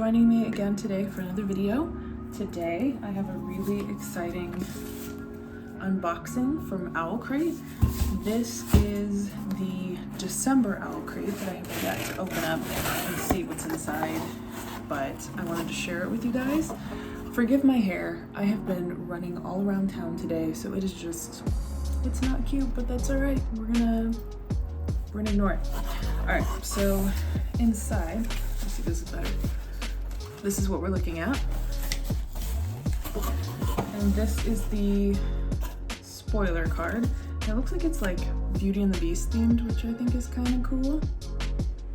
joining me again today for another video. Today I have a really exciting unboxing from OwlCrate. This is the December OwlCrate that I have yet to open up and see what's inside, but I wanted to share it with you guys. Forgive my hair. I have been running all around town today, so it is just, it's not cute, but that's all right. We're gonna ignore it. All right, so inside, let's see if this is better. This is what we're looking at. And this is the spoiler card. And it looks like it's like Beauty and the Beast themed, which I think is kind of cool.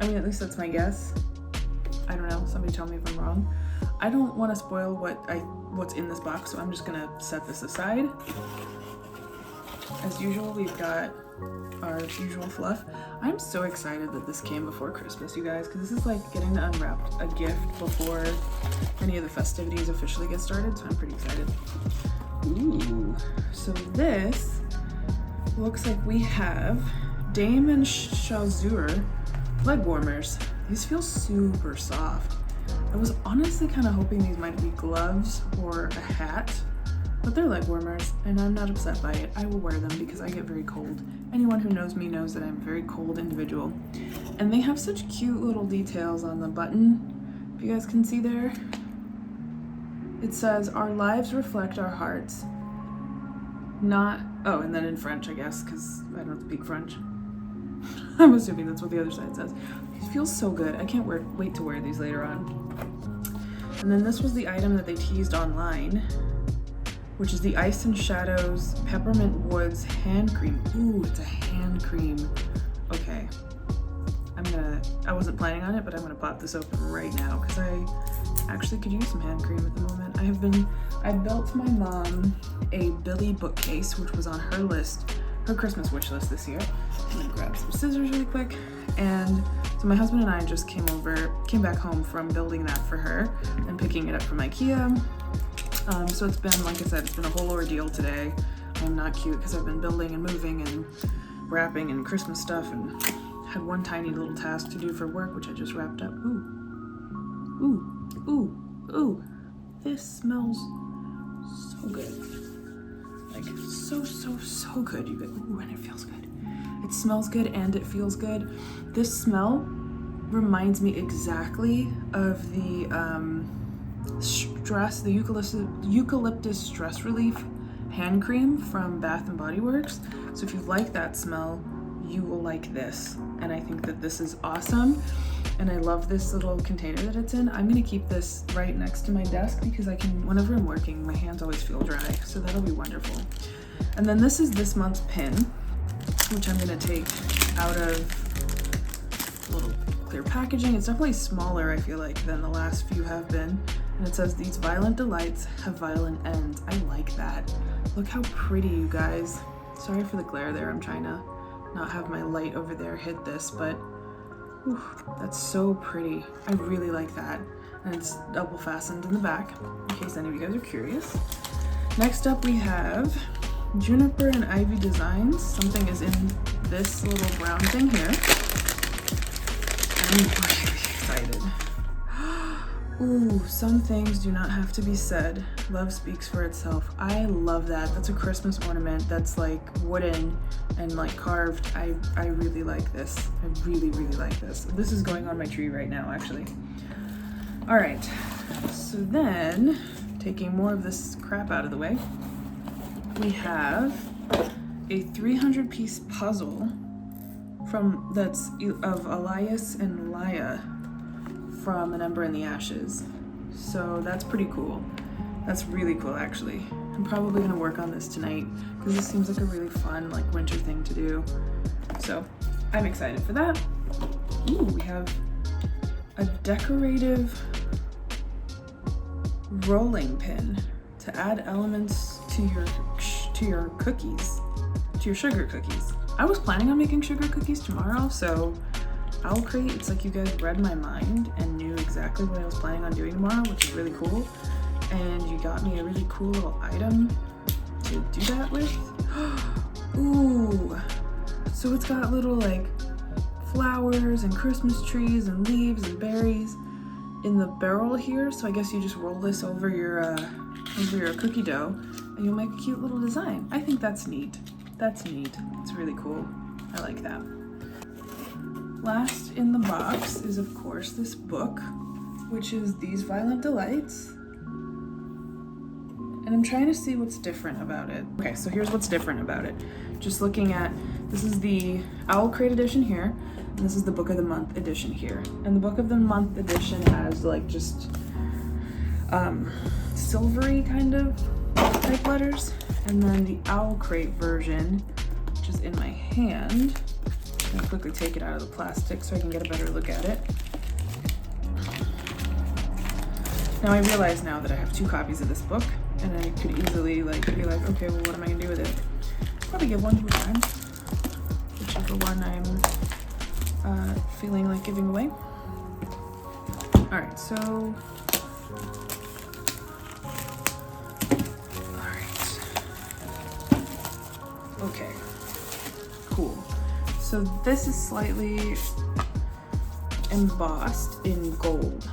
I mean, at least that's my guess. I don't know, somebody tell me if I'm wrong. I don't want to spoil what's in this box, so I'm just gonna set this aside. As usual, we've got our usual fluff. I'm so excited that this came before Christmas, you guys, because this is like getting to unwrap a gift before any of the festivities officially get started, so I'm pretty excited. Ooh, so this looks like we have Damon and Chalzur Legwarmers. These feel super soft. I was honestly kind of hoping these might be gloves or a hat, but they're Legwarmers, and I'm not upset by it. I will wear them because I get very cold. Anyone who knows me knows that I'm a very cold individual. And they have such cute little details on the button. If you guys can see there, it says, "Our lives reflect our hearts." Not, oh, and then in French, I guess, because I don't speak French. I'm assuming that's what the other side says. These feel so good. I can't wait to wear these later on. And then this was the item that they teased online, which is the Ice and Shadows Peppermint Woods hand cream. Ooh, it's a hand cream. Okay, I wasn't planning on it, but I'm gonna pop this open right now because I actually could use some hand cream at the moment. I built my mom a Billy bookcase, which was on her list, her Christmas wish list this year. I'm gonna grab some scissors really quick. And so my husband and I just came back home from building that for her and picking it up from IKEA. So it's been, like I said, it's been a whole ordeal today. I'm not cute because I've been building and moving and wrapping and Christmas stuff and had one tiny little task to do for work, which I just wrapped up. Ooh, ooh, ooh, ooh. This smells so good. Like so good. You get, ooh, and it feels good. It smells good and it feels good. This smell reminds me exactly of the eucalyptus stress relief hand cream from Bath and Body Works. So if you like that smell, you will like this. And I think that this is awesome. And I love this little container that it's in. I'm gonna keep this right next to my desk because I can, whenever I'm working, my hands always feel dry. So that'll be wonderful. And then this is this month's pin, which I'm gonna take out of a little clear packaging. It's definitely smaller, I feel like, than the last few have been. And it says, "These violent delights have violent ends." I like that. Look how pretty, you guys. Sorry for the glare there. I'm trying to not have my light over there hit this, but whew, that's so pretty. I really like that. And it's double fastened in the back, in case any of you guys are curious. Next up we have Juniper and Ivy Designs. Something is in this little brown thing here. I'm really excited. Ooh, some things do not have to be said. Love speaks for itself. I love that. That's a Christmas ornament that's like wooden and like carved. I really like this. I really like this. This is going on my tree right now, actually. All right, so then taking more of this crap out of the way, we have a 300-piece puzzle that's of Elias and Laia from An Ember in the Ashes. So that's pretty cool. That's really cool, actually. I'm probably gonna work on this tonight because this seems like a really fun, like, winter thing to do. So I'm excited for that. Ooh, we have a decorative rolling pin to add elements to your cookies, to your sugar cookies. I was planning on making sugar cookies tomorrow, so OwlCrate, it's like you guys read my mind and knew exactly what I was planning on doing tomorrow, which is really cool. And you got me a really cool little item to do that with. Ooh, so it's got little like flowers and Christmas trees and leaves and berries. in the barrel here, so I guess you just roll this over your cookie dough and you'll make a cute little design. I think that's neat. That's neat. It's really cool. I like that. Last in the box is, of course, this book, which is These Violent Delights. And I'm trying to see what's different about it. Okay, so here's what's different about it. Just looking at, this is the OwlCrate edition here, and this is the Book of the Month edition here. And the Book of the Month edition has like just silvery kind of type letters. And then the OwlCrate version, which is in my hand, I'm gonna quickly take it out of the plastic so I can get a better look at it. Now I realize now that I have 2 copies of this book, and I could easily like be like, okay, well, what am I gonna do with it? Probably give one to a friend, whichever one I'm feeling like giving away. All right, so, all right, okay, cool. So this is slightly embossed in gold,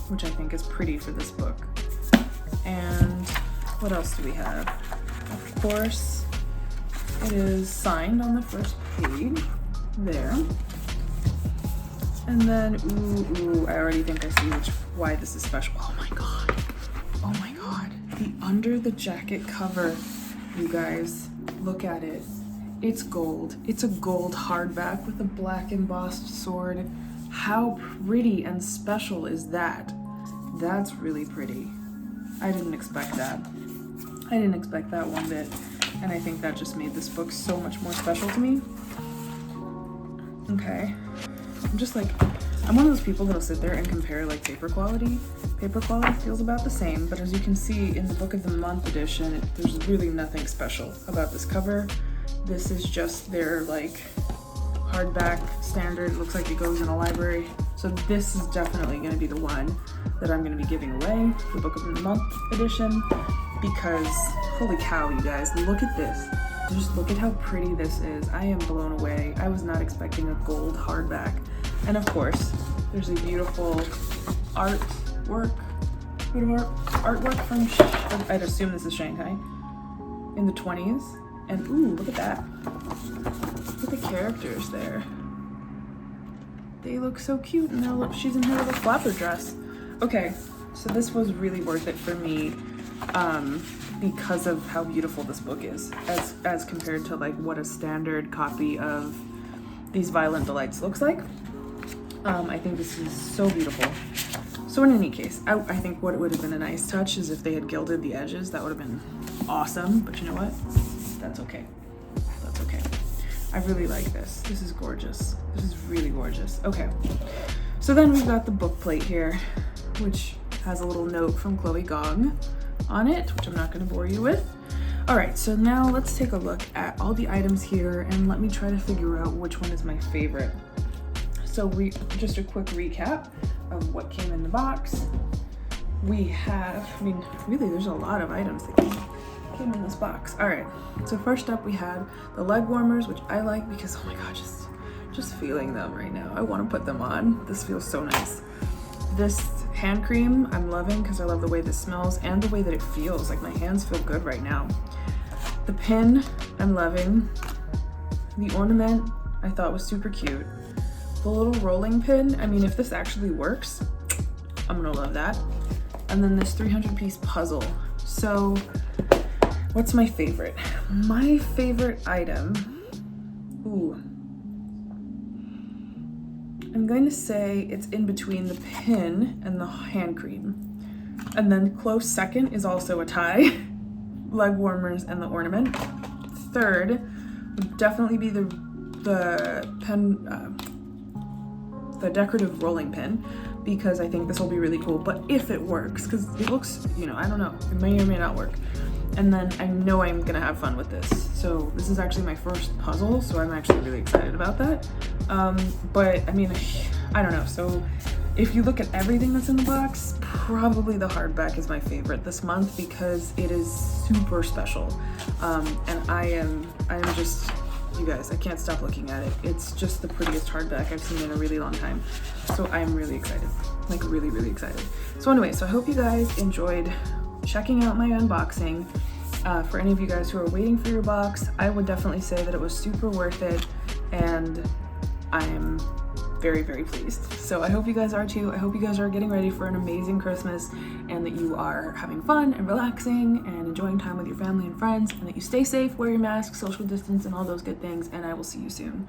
which I think is pretty for this book. And what else do we have? Of course, it is signed on the first page there. And then, ooh, I already think I see why this is special. Oh my God. Oh my God. The under the jacket cover, you guys, look at it. It's gold. It's a gold hardback with a black embossed sword. How pretty and special is that? That's really pretty. I didn't expect that. I didn't expect that one bit. And I think that just made this book so much more special to me. Okay. I'm just like, I'm one of those people that'll sit there and compare like paper quality. Paper quality feels about the same, but as you can see in the Book of the Month edition, there's really nothing special about this cover. This is just their like hardback standard. Looks like it goes in a library. So this is definitely going to be the one that I'm going to be giving away, the Book of the Month edition, because holy cow, you guys, look at this. Just look at how pretty this is. I am blown away. I was not expecting a gold hardback. And of course, there's a beautiful artwork from, I'd assume this is Shanghai, in the 20s. And ooh, look at that. Look at the characters there. They look so cute, and she's in her little flapper dress. Okay, so this was really worth it for me because of how beautiful this book is, as compared to like what a standard copy of These Violent Delights looks like. I think this is so beautiful. So in any case, I think what would have been a nice touch is if they had gilded the edges. That would have been awesome, but you know what? That's okay. That's okay. I really like this. This is gorgeous. This is really gorgeous. Okay. So then we've got the book plate here, which has a little note from Chloe Gong on it, which I'm not going to bore you with. All right, so now let's take a look at all the items here and let me try to figure out which one is my favorite. So just a quick recap of what came in the box. We have, I mean, really there's a lot of items that came in this box. All right, so first up we had the Legwarmers, which I like because, oh my God, just feeling them right now. I want to put them on. This feels so nice. This hand cream I'm loving because I love the way this smells and the way that it feels. Like my hands feel good right now. The pin I'm loving. The ornament I thought was super cute. The little rolling pin, I mean, if this actually works, I'm gonna love that. And then this 300-piece puzzle. So what's my favorite? My favorite item, ooh, I'm going to say it's in between the pin and the hand cream. And then close second is also a tie, Legwarmers and the ornament. Third would definitely be the decorative rolling pin, because I think this will be really cool, but if it works, because it looks, you know, I don't know, it may or may not work. And then I know I'm gonna have fun with this. So this is actually my first puzzle, so I'm actually really excited about that. But I mean, I don't know. So if you look at everything that's in the box, probably the hardback is my favorite this month because it is super special. And I am just, you guys, I can't stop looking at it. It's just the prettiest hardback I've seen in a really long time. So I'm really excited. like really, really excited. So anyway, so I hope you guys enjoyed checking out my unboxing. For any of you guys who are waiting for your box, I would definitely say that it was super worth it, and I'm very, very pleased. So I hope you guys are too. I hope you guys are getting ready for an amazing Christmas, and that you are having fun and relaxing and enjoying time with your family and friends, and that you stay safe, wear your mask, social distance, and all those good things, and I will see you soon.